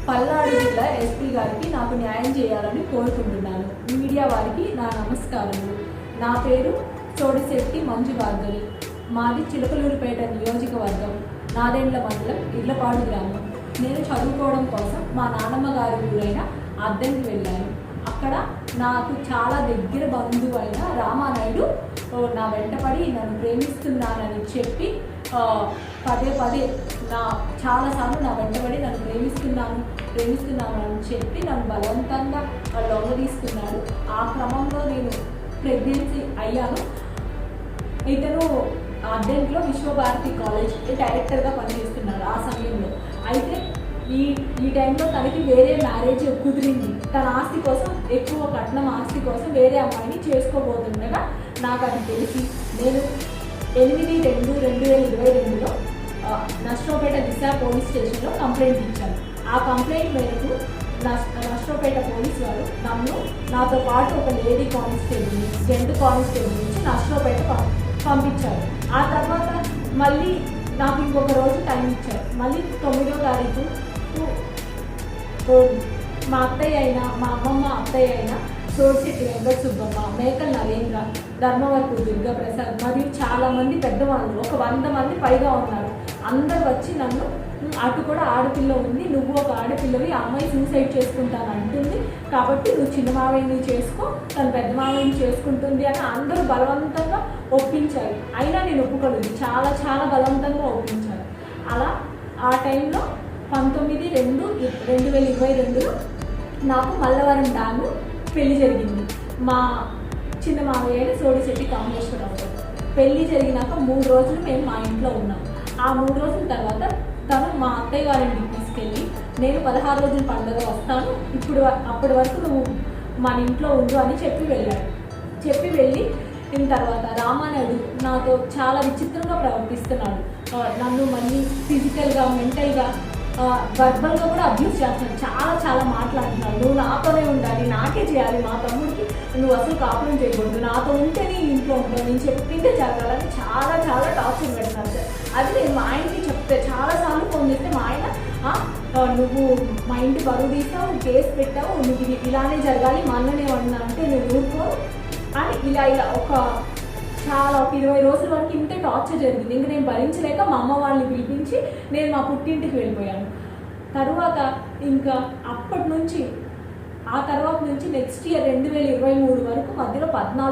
పల్నాడు జిల్లా ఎస్పీ గారికి నాకు న్యాయం చేయాలని కోరుకుంటున్నాను. మీడియా వారికి నా నమస్కారములు. నా పేరు చోడిశెట్టి మంజు భార్గవి. మాది చిలకలూరుపేట నియోజకవర్గం, నాదెండ్ల మండలం, ఇర్లపాడు గ్రామం. నేను చదువుకోవడం కోసం మా నాన్నమ్మ గారి ఊరైన అద్దెకి వెళ్ళాను. అక్కడ నాకు చాలా దగ్గర బంధువు అయిన రామానాయుడు నా వెంటపడి నన్ను ప్రేమిస్తున్నానని చెప్పి పదే చాలాసార్లు నా వెంటబడి నన్ను ప్రేమిస్తున్నాను అని చెప్పి నన్ను బలవంతంగా లొంగ తీసుకున్నాడు. ఆ క్రమంలో నేను ప్రెగ్నెన్సీ అయ్యాను. ఇతను అద్దెంట్లో విశ్వభారతి కాలేజ్ డైరెక్టర్గా పనిచేస్తున్నాడు ఆ సమయంలో. అయితే ఈ టైంలో తనకి వేరే మ్యారేజ్ కుదిరింది. తన ఆస్తి కోసం, ఎక్కువ కట్నం ఆస్తి కోసం వేరే అమ్మాయిని చేసుకోబోతుండగా నాకు అది తెలిసి నేను 8/2/2022లో నర్సరావుపేట దిశ పోలీస్ స్టేషన్లో కంప్లైంట్ ఇచ్చాను. ఆ కంప్లైంట్ మేరకు నర్సరావుపేట పోలీసు వారు నాతో పాటు ఒక లేడీ కానిస్టేబుల్ని, జెంట్ కానిస్టేబుల్ నుంచి నర్సరావుపేట పంపించారు. ఆ తర్వాత మళ్ళీ నాకు ఇంకొక రోజు టైం ఇచ్చారు. మళ్ళీ 9వ తారీఖు మా అత్తయ్య అయినా, మా అమ్మమ్మ అత్తయ్య అయినా చోడిశెట్టి వెంకట సుబ్బమ్మ, మేకల నరేంద్ర, ధర్మవరపు దుర్గా ప్రసాద్ మరియు చాలామంది పెద్దవాళ్ళు, ఒక 100 మంది పైగా ఉన్నారు. అందరు వచ్చి నన్ను, అటు కూడా ఆడపిల్ల ఉంది, నువ్వు ఒక ఆడపిల్లవి, అమ్మాయి సూసైడ్ చేసుకుంటాను అంటుంది, కాబట్టి నువ్వు చిన్న మావయ్యని చేసుకో, తను పెద్ద మావయ్యని చేసుకుంటుంది అని అందరూ బలవంతంగా ఒప్పించారు. అయినా నేను ఒప్పుకోలేదు. చాలా బలవంతంగా ఒప్పించారు. అలా ఆ టైంలో 19/2/2022లో నాకు మల్లవరం డ్యాము పెళ్లి జరిగింది. మా చిన్న మావయ్య చోడిశెట్టి కామేశ్వరరావు. పెళ్లి జరిగినాక 3 రోజులు మేము మా ఇంట్లో ఉన్నాం. ఆ 3 రోజుల తర్వాత తను మా అత్తయ్య గారింటికి తీసుకెళ్ళి, నేను 16 రోజుల పండుగ వస్తాను, అప్పటి వరకు నువ్వు మన ఇంట్లో ఉండు అని చెప్పి వెళ్ళాడు. చెప్పి వెళ్ళిన తర్వాత రామానాయుడు నాతో చాలా విచిత్రంగా ప్రవర్తిస్తున్నాడు. నన్ను మళ్ళీ ఫిజికల్గా, మెంటల్గా, వర్బల్గా కూడా అబ్యూస్ చేస్తున్నాడు. చాలా మాట్లాడుతున్నాడు. నువ్వు నాతోనే ఉండాలి, నాకే చేయాలి, మా తమ్ముడికి నువ్వు అసలు కాపురం చేయకూడదు, నాతో ఉంటేనే ఇంట్లో ఉంటావు, నేను చెప్పిందే జరగాలని చాలా టార్చర్ పెడతాను సార్. అది నేను మా ఆయనకి చెప్తే చాలాసార్లు ఫోన్ చేస్తే మా ఆయన, నువ్వు మా ఇంటి బరువు తీసావు, కేసు పెట్టావు, నువ్వు ఇలానే జరగాలి, మా అన్ననే ఉన్నా అంటే నువ్వు ఊరుకో అని ఇలా ఒక 20 రోజుల వరకు ఇంతే టార్చర్ జరిగింది. ఇంక నేను భరించలేక మా అమ్మ వాళ్ళని పిలిపించి నేను మా పుట్టింటికి వెళ్ళిపోయాను. తర్వాత ఇంకా అప్పటి నుంచి, ఆ తర్వాత నుంచి నెక్స్ట్ ఇయర్ 2023 వరకు మధ్యలో 14